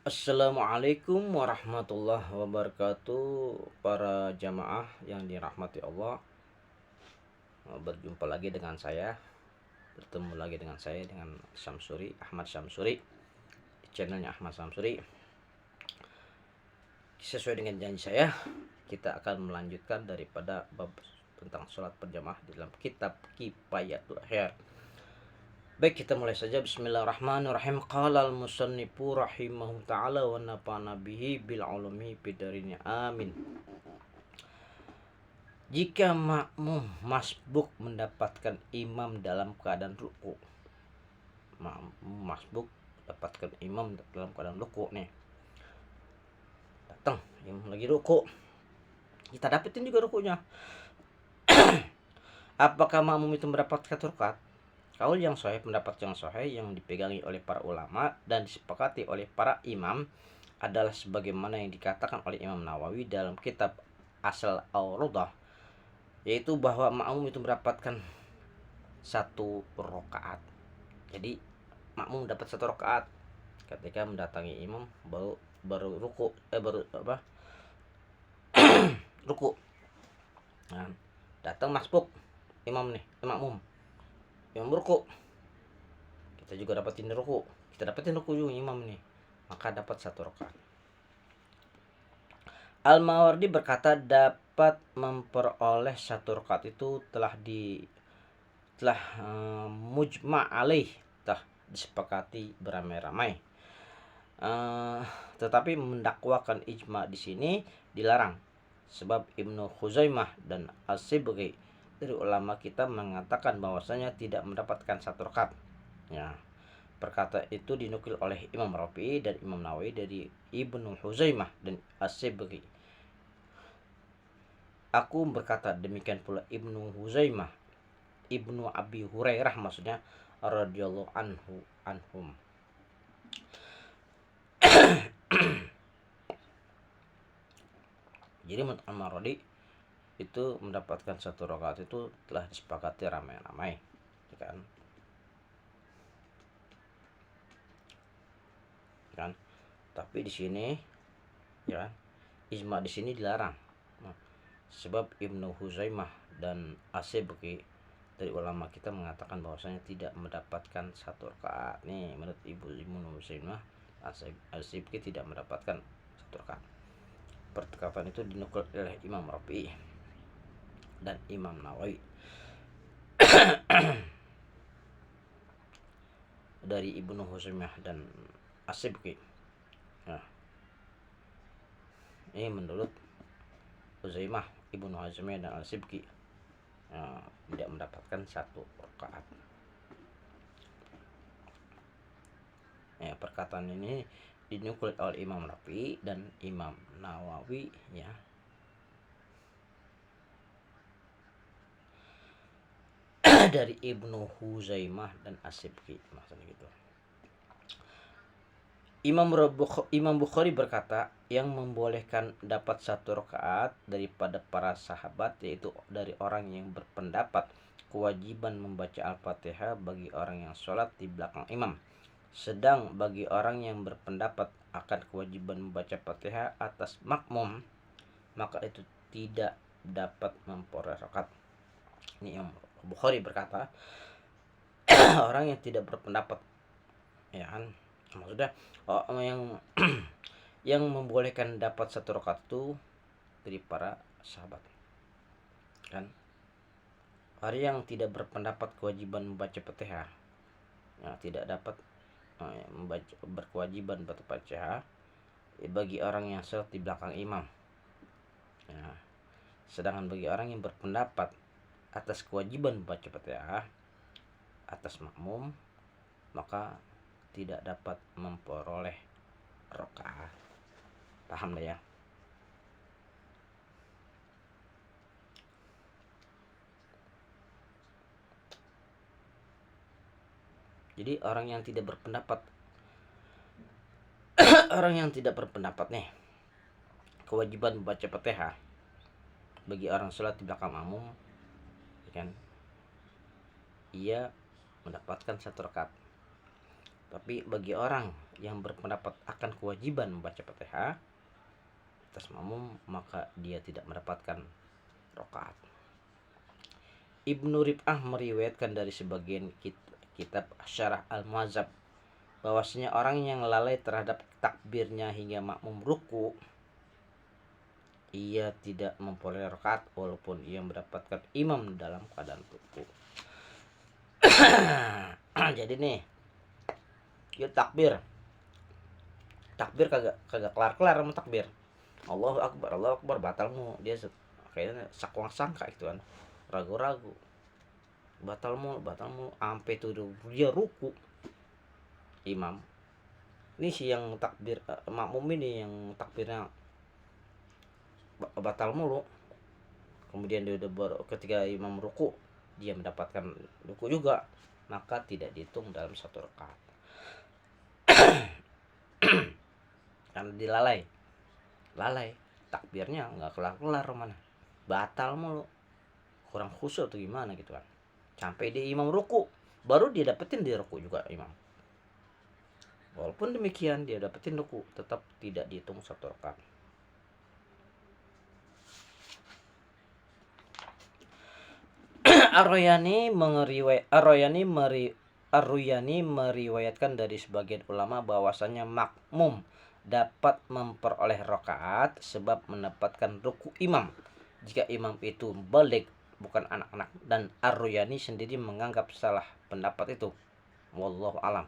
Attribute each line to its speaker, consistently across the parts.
Speaker 1: Assalamualaikum warahmatullahi wabarakatuh. Para jamaah yang dirahmati Allah, berjumpa lagi dengan saya, bertemu lagi dengan saya, dengan Syamsuri, Ahmad Syamsuri, di channelnya Ahmad Syamsuri. Sesuai dengan janji saya, kita akan melanjutkan daripada bab tentang sholat berjamaah di dalam kitab Kifayatul Ahyar. Baik, kita mulai saja. Bismillahirrahmanirrahim. Qala al-musannifu rahimahu ta'ala wa nafa'ana bihi bil ulumi bidarini amin. Jika makmum masbuk mendapatkan imam dalam keadaan ruku, makmum masbuk dapatkan imam dalam keadaan ruku nih, datang imam lagi ruku, kita dapetin juga rukunya. Apakah makmum itu mendapat satu rakaat? Kaul yang sahih, pendapat yang sahih yang dipegangi oleh para ulama dan disepakati oleh para imam adalah sebagaimana yang dikatakan oleh Imam Nawawi dalam kitab Asal Al-Rudah, yaitu bahwa makmum itu mendapatkan satu rakaat. Jadi makmum dapat satu rakaat ketika mendatangi imam, baru ruku, ruku. Nah, datang masbuk imam nih, makmum imam ruku, kita juga dapatin ruku, juga imam nih, maka dapat satu rakaat. Al-Mawardi berkata dapat memperoleh satu rakaat itu telah mujma' alaih, telah disepakati beramai-ramai. Tetapi mendakwakan ijma di sini dilarang, sebab Ibnu Khuzaimah dan As-Sibghi dari ulama kita mengatakan bahwasanya tidak mendapatkan satu rakaat. Ya, perkata itu dinukil oleh Imam Rafi'i dan Imam Nawawi dari Ibnu Khuzaimah dan As-Sibghi. Aku berkata demikian pula Ibnu Khuzaimah, Ibnu Abi Hurairah maksudnya radhiyallahu anhum. Jadi menurut Al-Marodi itu mendapatkan satu rakaat itu telah disepakati ramai-ramai, kan? Kan? Tapi di sini, ya, ijma di sini dilarang. Sebab Ibnu Huzaimah dan As-Sibghi dari ulama kita mengatakan bahwasanya tidak mendapatkan satu rakaat. Nih, menurut Ibnu Huzaimah, As-Sibghi tidak mendapatkan satu rakaat. Perkataan itu dinukil oleh Imam Rafi'i dan Imam Nawawi dari Ibnu Huzaimah dan As-Sibghi. Nah, ini menurut Huzaimah, Ibnu Huzaimah dan As-Sibghi tidak mendapatkan satu rakaat. Ya, perkataan ini dinukil oleh Imam Rafi'i dan Imam Nawawi, ya. Dari Ibnu Huzaimah dan As-Sibghi, maksudnya gitu. Imam Bukhari berkata, yang membolehkan dapat satu rakaat daripada para sahabat yaitu dari orang yang berpendapat kewajiban membaca Al-Fatihah bagi orang yang sholat di belakang imam. Sedang bagi orang yang berpendapat akan kewajiban membaca Fatihah atas makmum, maka itu tidak dapat memperoleh rakaat. Ini Imam Bukhari berkata, orang yang tidak berpendapat, ya kan, maksudnya yang yang membolehkan dapat satu rakaat itu dari para sahabat, kan. Orang yang tidak berpendapat kewajiban membaca Fatihah, ya, tidak dapat berkewajiban membaca Fatihah bagi orang yang sholat di belakang imam, ya. Sedangkan bagi orang yang berpendapat atas kewajiban membaca Fatihah atas makmum, maka tidak dapat memperoleh rakaat. Paham lah, ya? Jadi orang yang tidak berpendapat nih kewajiban membaca Fatihah bagi orang sholat di belakang makmum, kan, ia mendapatkan satu rakaat. Tapi bagi orang yang berpendapat akan kewajiban membaca Fatihah atas makmum, maka dia tidak mendapatkan rakaat. Ibnu Rib'ah meriwayatkan dari sebagian kitab Syarah Al-Mu'azzab bahwasanya orang yang lalai terhadap takbirnya hingga makmum ruku, ia tidak memperoleh rakaat walaupun ia mendapatkan imam dalam keadaan ruku. Jadi nih, dia takbir kagak kelar sama takbir. Allahu Akbar batalmu. Dia kayaknya sakwang sangka itu kan, ragu-ragu, batalmu sampai tuh dia ruku. Imam ini sih yang takbir, makmum ini yang takbirnya batal mulu. Kemudian dia udah ketika imam ruku, dia mendapatkan ruku juga, maka tidak dihitung dalam satu rakaat. Karena dilalai takbirnya nggak kelar mana, batal mulu, kurang khusyuk atau gimana gitu kan, sampai di imam ruku baru dia dapetin di ruku juga imam. Walaupun demikian dia dapetin ruku, tetap tidak dihitung satu rakaat. Ar-Ruyani meriwayatkan dari sebagian ulama bahwasanya makmum dapat memperoleh rakaat sebab mendapatkan ruku imam jika imam itu baligh, bukan anak-anak, dan Ar-Ruyani sendiri menganggap salah pendapat itu. Wallahu alam.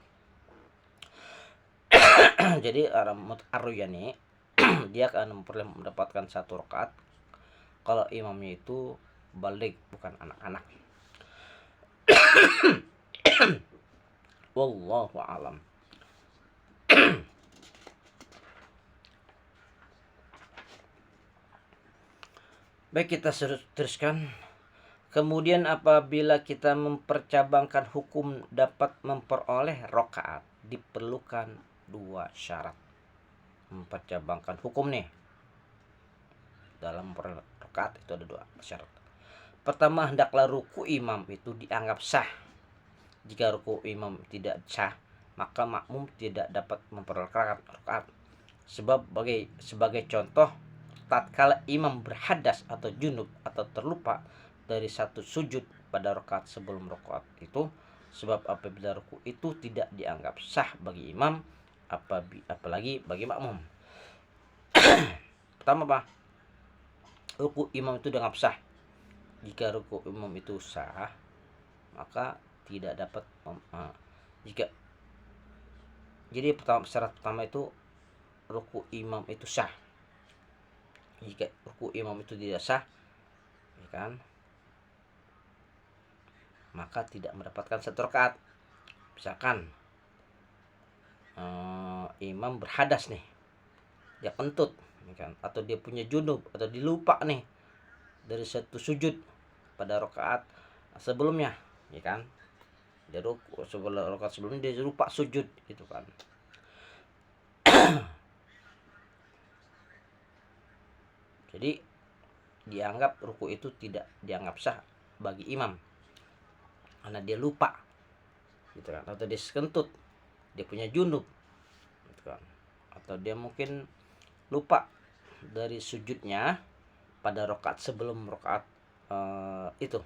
Speaker 1: Jadi Ar-Ruyani dia akan mendapatkan satu rakaat kalau imamnya itu baligh, bukan anak-anak. Wallahu alam. Baik, kita teruskan. Kemudian apabila kita mempercabangkan hukum dapat memperoleh rakaat, diperlukan dua syarat. Mempercabangkan hukum nih, dalam rakaat itu ada dua syarat. Pertama, hendaklah ruku imam itu dianggap sah. Jika ruku imam tidak sah, maka makmum tidak dapat memperoleh rakaat. Sebab sebagai contoh, tatkala imam berhadas atau junub atau terlupa dari satu sujud pada rakaat sebelum rakaat itu, sebab apabila ruku itu tidak dianggap sah bagi imam, apalagi bagi makmum. Pertama apa? Ruku imam itu dianggap sah. Jika ruku imam itu sah, maka tidak dapat jadi syarat pertama itu ruku imam itu sah. Jika ruku imam itu tidak sah, ya kan, maka tidak mendapatkan satu rakaat. Misalkan imam berhadas nih, dia kentut, ya kan, atau dia punya junub, atau dilupa nih dari satu sujud pada rakaat sebelumnya, ya kan, dia ruku sebelum rakaat sebelumnya dia lupa sujud gitu kan. Jadi dianggap ruku itu tidak dianggap sah bagi imam karena dia lupa gitu kan, atau dia kentut, dia punya junub gitu kan, atau dia mungkin lupa dari sujudnya pada rakaat sebelum rakaat itu.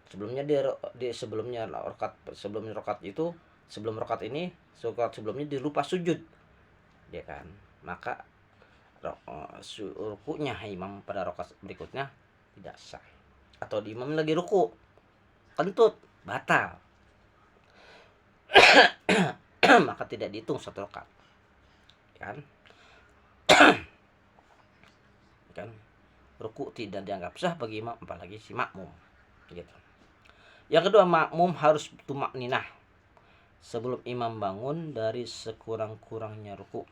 Speaker 1: Sebelumnya dia sebelumnya rakaat sebelum rakaat itu, sebelum rakaat ini, rakaat sebelumnya dia lupa sujud, dia kan, maka rukunya imam pada rakaat berikutnya tidak sah. Atau di imam lagi ruku kentut, batal. Maka tidak dihitung satu rakaat, kan? Kan ruku tidak dianggap sah bagi imam, apalagi si makmum gitu. Yang kedua, makmum harus tumakninah sebelum imam bangun dari sekurang-kurangnya ruku.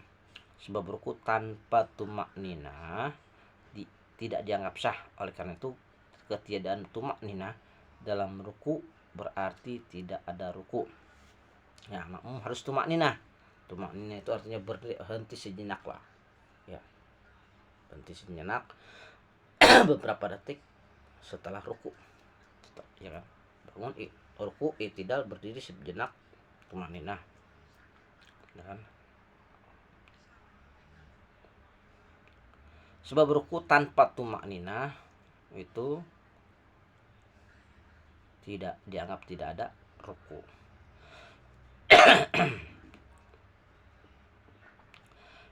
Speaker 1: Sebab ruku tanpa tumakninah tidak dianggap sah. Oleh karena itu, ketiadaan tumakninah dalam ruku berarti tidak ada ruku. Ya, makmum harus tumakninah. Tumakninah itu artinya berhenti sejenak lah. Ya, berhenti sejenak beberapa detik setelah ruku. Ya kan? Bangun ruku, i'tidal, berdiri sejenak, tumakninah. Ya kan? Sebab ruku tanpa tumak nina itu tidak dianggap tidak ada ruku.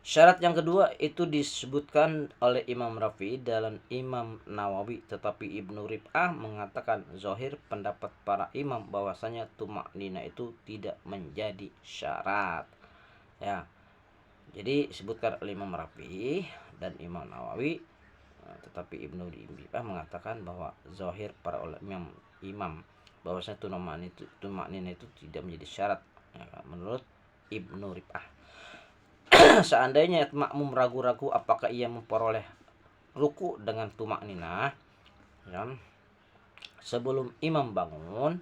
Speaker 1: Syarat yang kedua itu disebutkan oleh Imam Rafi'i dalam Imam Nawawi, tetapi Ibnu Rib'ah mengatakan zahir pendapat para imam bahwasanya tumak nina itu tidak menjadi syarat. Ya. Jadi disebutkan oleh Imam Rafi'i dan Imam Nawawi, tetapi Ibnu Rib'ah mengatakan bahwa zahir para imam bahwasanya tumak nina itu tidak menjadi syarat, ya, menurut Ibnu Rib'ah. Seandainya makmum ragu-ragu apakah ia memperoleh ruku dengan tumak nina, ya, sebelum imam bangun,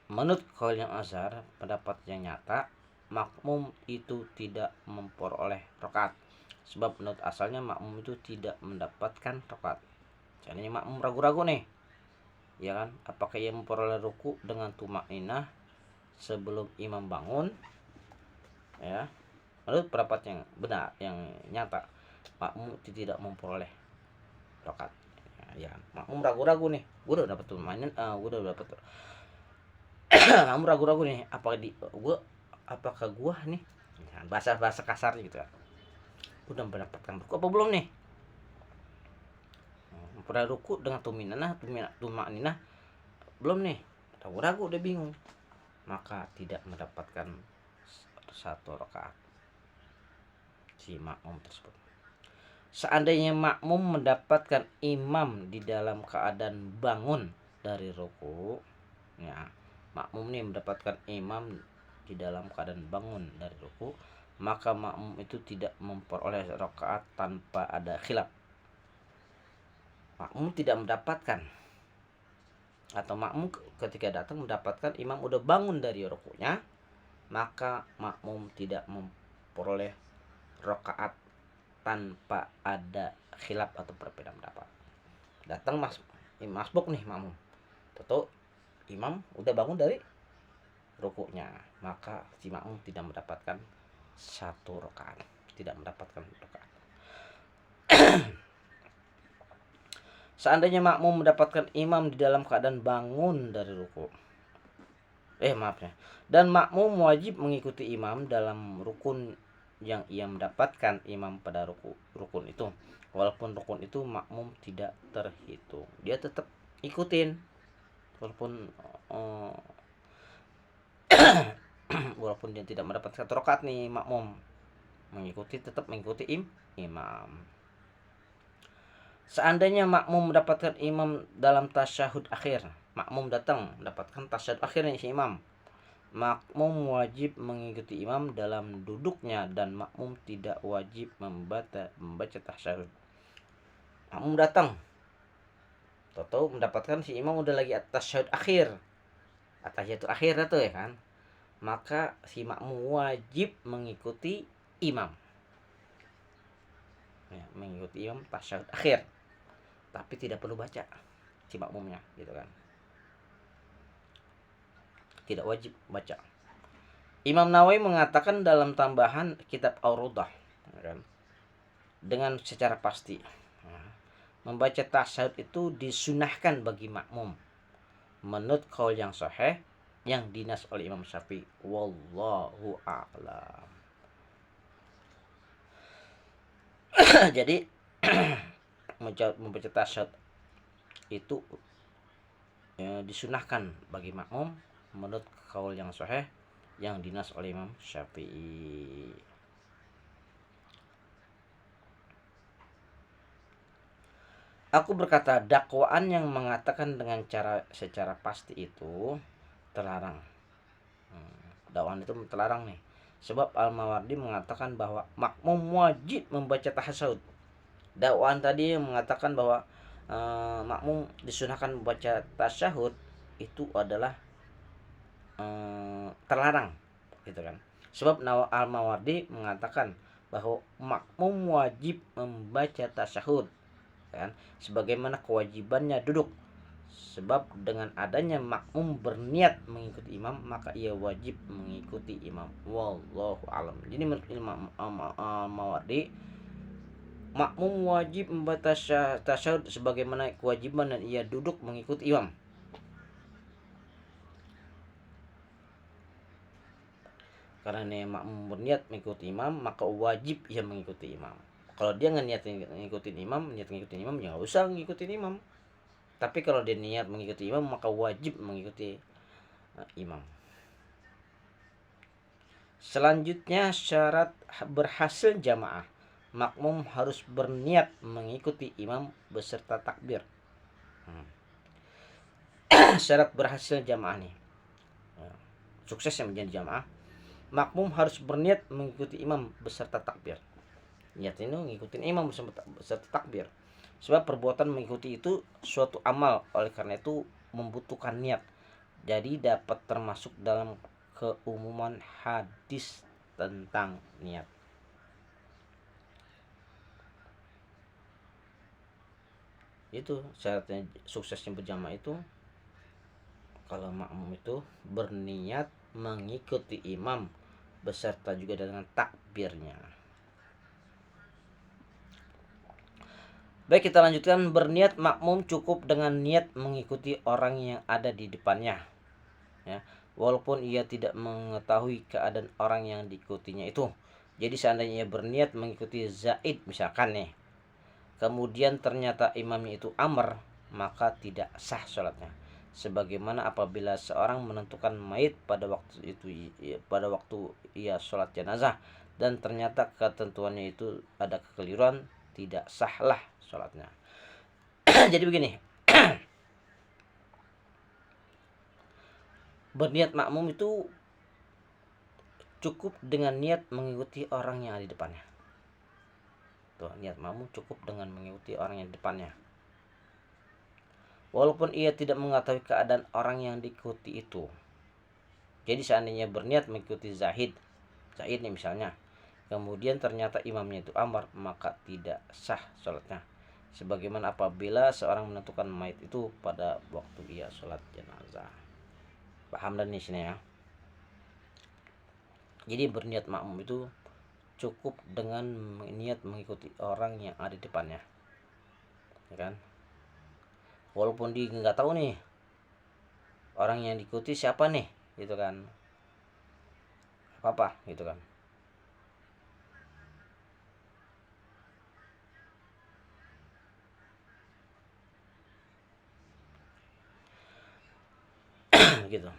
Speaker 1: menurut qaul yang azhar, pendapat yang nyata, makmum itu tidak memperoleh rakaat. Sebab menurut asalnya makmum itu tidak mendapatkan rakaat. Seandainya makmum ragu-ragu nih, ya kan, apakah ia memperoleh ruku dengan tumak nina sebelum imam bangun, ya, menurut pendapat yang benar, yang nyata, makmum tidak memperoleh rokat. Ya, makmum ragu-ragu nih, gue udah dapet tuh mainin, gue udah dapet. Makmum ragu-ragu nih, apakah gue nih, ya, bahasa kasarnya gitu ya, udah mendapatkan ruku apa belum nih? Memperoleh ruku dengan tumak ninah belum nih? Ragu-ragu, udah bingung, maka tidak mendapatkan satu rakaat si makmum tersebut. Seandainya makmum mendapatkan imam di dalam keadaan bangun dari ruku, ya, makmum ini mendapatkan imam di dalam keadaan bangun dari ruku, maka makmum itu tidak memperoleh rakaat tanpa ada khilaf. Makmum tidak mendapatkan, atau makmum ketika datang mendapatkan imam udah bangun dari rukunya, maka makmum tidak memperoleh rakaat tanpa ada khilaf atau perbedaan pendapat. Datang masbuk nih makmum, tentu imam udah bangun dari rukuknya, maka si makmum tidak mendapatkan satu rakaat, tidak mendapatkan rakaat. Seandainya makmum mendapatkan imam di dalam keadaan bangun dari ruku, dan makmum wajib mengikuti imam dalam rukun yang ia mendapatkan imam pada rukun itu, walaupun rukun itu makmum tidak terhitung, dia tetap ikutin walaupun walaupun dia tidak mendapat satu rakaat nih, makmum tetap mengikuti imam. Seandainya makmum mendapatkan imam dalam tasyahud akhir, makmum datang mendapatkan tasyahud akhirnya si imam, makmum wajib mengikuti imam dalam duduknya dan makmum tidak wajib membaca tasyahud. Makmum datang, tahu mendapatkan si imam udah lagi tasyahud akhir, tasyahud akhir itu ya kan, maka si makmum wajib mengikuti imam, ya, mengikuti imam tasyahud akhir, tapi tidak perlu baca si makmumnya gitu kan, tidak wajib baca. Imam Nawawi mengatakan dalam tambahan kitab Ar-Rawdah, kan, dengan secara pasti, membaca tasyahud itu disunahkan bagi makmum menurut qaul yang sahih yang dinas oleh Imam Syafi'i, wallahu a'lam. Jadi membaca tasyahud itu, ya, disunahkan bagi makmum menurut qaul yang sahih yang dinas oleh Imam Syafi'i. Aku berkata, dakwaan yang mengatakan dengan secara pasti itu terlarang. Dakwaan itu terlarang nih. Sebab Al-Mawardi mengatakan bahwa makmum wajib membaca tasyahud. Dakwaan tadi yang mengatakan bahwa makmum disunahkan membaca tasyahud itu adalah terlarang, gitu kan. Sebab Al-Mawardi mengatakan bahwa makmum wajib membaca tasyahud, kan, sebagaimana kewajibannya duduk, Sebab dengan adanya makmum berniat mengikuti imam, maka ia wajib mengikuti imam. Wallahu alam. Jadi menurut Imam Mawardi, makmum wajib membaca tasyahud sebagaimana kewajiban dan ia duduk mengikuti imam. Karena makmum berniat mengikuti imam, maka wajib ia mengikuti imam. Kalau dia nggak niat ngikutin imam, ya nggak usah ngikutin imam. Tapi kalau dia niat mengikuti imam, maka wajib mengikuti imam. Selanjutnya, syarat berhasil jamaah. Makmum harus berniat mengikuti imam beserta takbir. Syarat berhasil jamaah nih, suksesnya menjadi jamaah, makmum harus berniat mengikuti imam beserta takbir. Niat ini ngikutin imam beserta takbir. Sebab perbuatan mengikuti itu suatu amal, oleh karena itu membutuhkan niat. Jadi dapat termasuk dalam keumuman hadis tentang niat. Itu syaratnya suksesnya berjamaah itu, kalau makmum itu berniat mengikuti imam beserta juga dengan takbirnya. Baik, kita lanjutkan. Berniat makmum cukup dengan niat mengikuti orang yang ada di depannya, ya, walaupun ia tidak mengetahui keadaan orang yang diikutinya itu. Jadi seandainya ia berniat mengikuti Zaid misalkan nih, kemudian ternyata imamnya itu Amr, maka tidak sah sholatnya. Sebagaimana apabila seorang menentukan mayit pada waktu ia sholat jenazah dan ternyata ketentuannya itu ada kekeliruan, tidak sahlah sholatnya. Jadi begini, berniat makmum itu cukup dengan niat mengikuti orang yang ada di depannya. Tuh, niat makmum cukup dengan mengikuti orang yang di depannya, walaupun ia tidak mengetahui keadaan orang yang diikuti itu. Jadi seandainya berniat mengikuti Zaid nih misalnya, kemudian ternyata imamnya itu Amr, maka tidak sah sholatnya. Sebagaimana apabila seorang menentukan mayit itu pada waktu ia sholat jenazah. Paham dan di sini ya. Jadi berniat makmum itu cukup dengan niat mengikuti orang yang ada di depannya, ya kan? Walaupun dia nggak tahu nih orang yang diikuti siapa nih, gitu kan? Apa gitu kan? Gitu.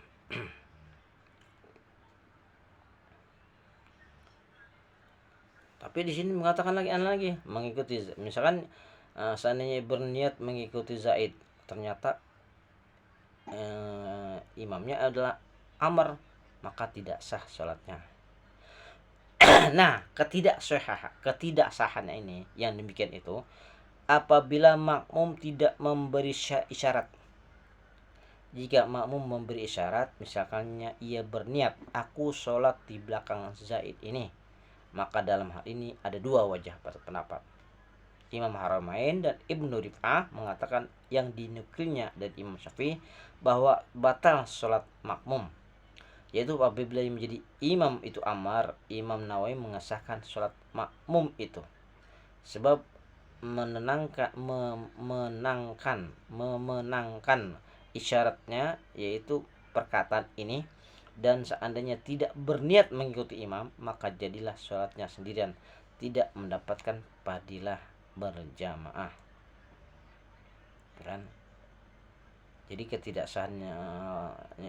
Speaker 1: Tapi di sini mengatakan lagi mengikuti, misalkan seandainya berniat mengikuti Zaid, ternyata imamnya adalah Amr, maka tidak sah sholatnya. Nah, ketidaksahannya ini yang demikian itu apabila makmum tidak memberi isyarat. Jika makmum memberi isyarat, misalkannya ia berniat, aku sholat di belakang Zaid ini, maka dalam hal ini ada dua wajah pendapat. Imam Haramain dan Ibnu Rif'ah mengatakan yang dinukilnya dari Imam Syafi'i bahwa batal sholat makmum, yaitu apabila menjadi imam itu Amr. Imam Nawawi mengesahkan sholat makmum itu, sebab memenangkan isyaratnya, yaitu perkataan ini. Dan seandainya tidak berniat mengikuti imam, maka jadilah sholatnya sendirian, tidak mendapatkan fadilah berjamaah, kan? Jadi ketidaksahannya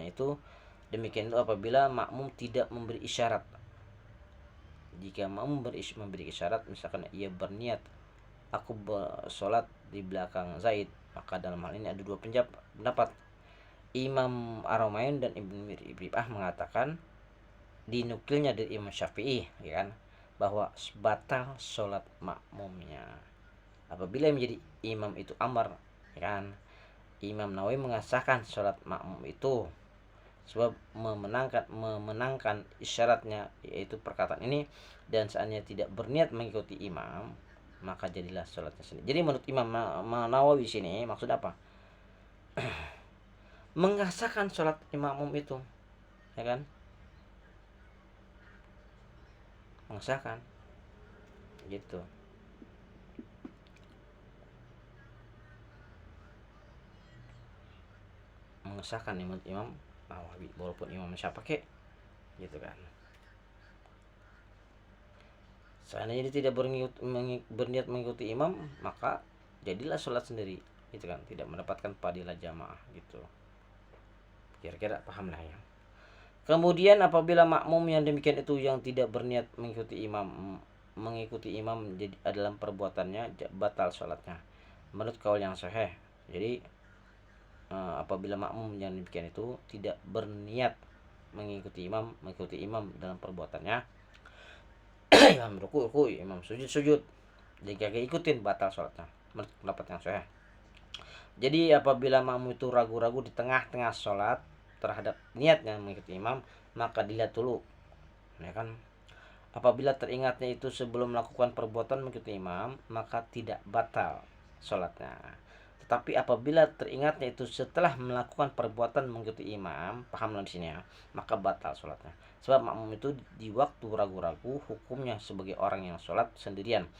Speaker 1: itu demikian itu apabila makmum tidak memberi isyarat. Jika makmum memberi isyarat, misalkan ia berniat, aku sholat di belakang Zaid, maka dalam hal ini ada dua pendapat. Imam Ar-Rumain dan Ibnu Rif'ah mengatakan, dinukilnya dari Imam Syafi'i, ya kan, bahwa batal sholat makmumnya apabila menjadi imam itu Amr, ya kan. Imam Nawawi mengesahkan sholat makmum itu sebab memenangkan isyaratnya, yaitu perkataan ini. Dan seandainya tidak berniat mengikuti imam, maka jadilah sholatnya sendiri. Jadi menurut Imam Nawawi sini maksud apa? mengasahkan sholat makmum itu, ya kan, mengesahkan gitu. Mengesahkan imam walaupun imam siapa kek gitu kan. Seandainya dia tidak berniat mengikuti imam, maka jadilah sholat sendiri gitu kan, tidak mendapatkan fadilah jamaah gitu. Kira-kira paham lah ya. Kemudian apabila makmum yang demikian itu yang tidak berniat mengikuti imam jadi dalam perbuatannya, batal sholatnya menurut kaul yang sahih. Jadi apabila makmum yang demikian itu tidak berniat mengikuti imam dalam perbuatannya, imam ruku, imam sujud, jika ikutin, batal sholatnya menurut pendapat yang sahih. Jadi apabila makmum itu ragu-ragu di tengah-tengah sholat terhadap niatnya mengikuti imam, maka dilihat dulu, ya kan. Apabila teringatnya itu sebelum melakukan perbuatan mengikuti imam, maka tidak batal sholatnya. Tetapi apabila teringatnya itu setelah melakukan perbuatan mengikuti imam, pahamlah di sini ya, maka batal sholatnya. Sebab makmum itu di waktu ragu-ragu hukumnya sebagai orang yang sholat sendirian,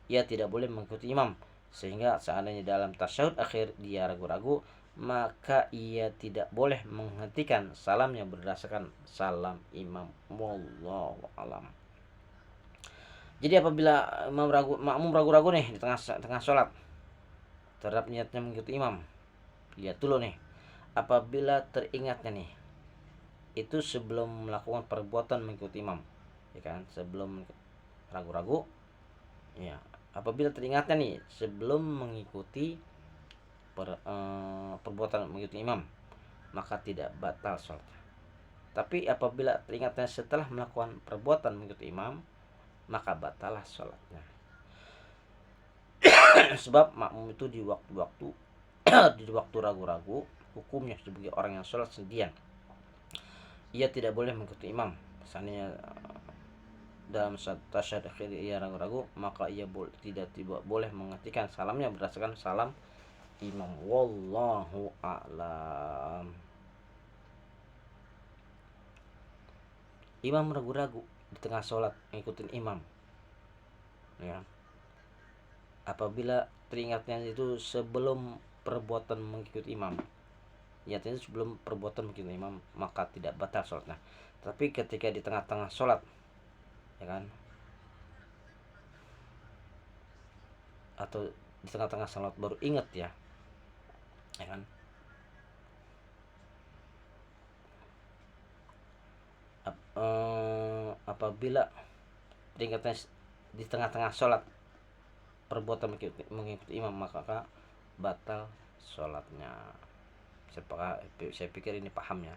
Speaker 1: ia tidak boleh mengikuti imam. Sehingga seandainya dalam tasyahud akhir dia ragu-ragu, maka ia tidak boleh menghentikan salamnya berdasarkan salam imam. Wallahu alam. Jadi apabila makmum ragu-ragu nih di tengah sholat terhadap niatnya mengikuti imam, lihat dulu nih, apabila teringatnya nih itu sebelum melakukan perbuatan mengikuti imam, ya kan, sebelum ragu-ragu, ya, apabila teringatnya nih sebelum mengikuti perbuatan mengikuti imam, maka tidak batal sholatnya. Tapi apabila teringatnya setelah melakukan perbuatan mengikuti imam, maka batalah sholatnya. Sebab makmum itu di waktu-waktu di waktu ragu-ragu hukumnya sebagai orang yang sholat sendirian, ia tidak boleh mengikuti imam. Misalnya dalam tasyahud akhir ia ragu-ragu, maka ia tidak boleh menghentikan salamnya berdasarkan salam imam. Wallahu a'lam. Imam ragu-ragu di tengah sholat ngikutin imam, ya, apabila teringatnya itu sebelum perbuatan mengikuti imam, nyatanya sebelum perbuatan mengikuti imam, maka tidak batal sholatnya. Tapi ketika di tengah-tengah sholat, ya kan, atau di tengah-tengah sholat baru ingat, ya kan, apabila teringatnya di tengah-tengah sholat perbuatan mengikuti imam, maka batal sholatnya. Saya pikir ini paham ya,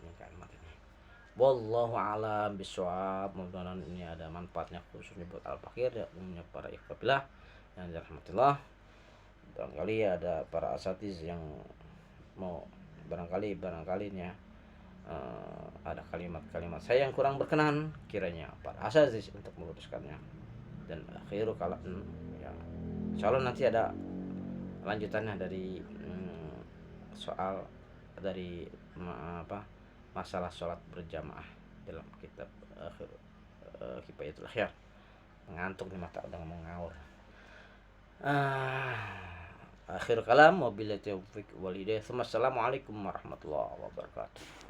Speaker 1: ini kalimat ini. Wallahu a'lam bishawab. Mudah-mudahan ini ada manfaatnya khususnya buat al-fakir ya, umumnya para ikhwatillah yang dirahmatillah. Barangkali ada para asatiz yang mau barangkali ini ya, ada kalimat-kalimat saya yang kurang berkenan, kiranya para asatiz untuk meluruskannya. Dan akhiru kalam, ya, insyaallah nanti ada lanjutannya dari soal dari masalah sholat berjamaah dalam kitab Kifayatul Akhyar. Mengantuk nih, mata udah mau ngawur. Akhir kalam, wabillahi taufiq wal hidayah. Assalamualaikum warahmatullahi wabarakatuh.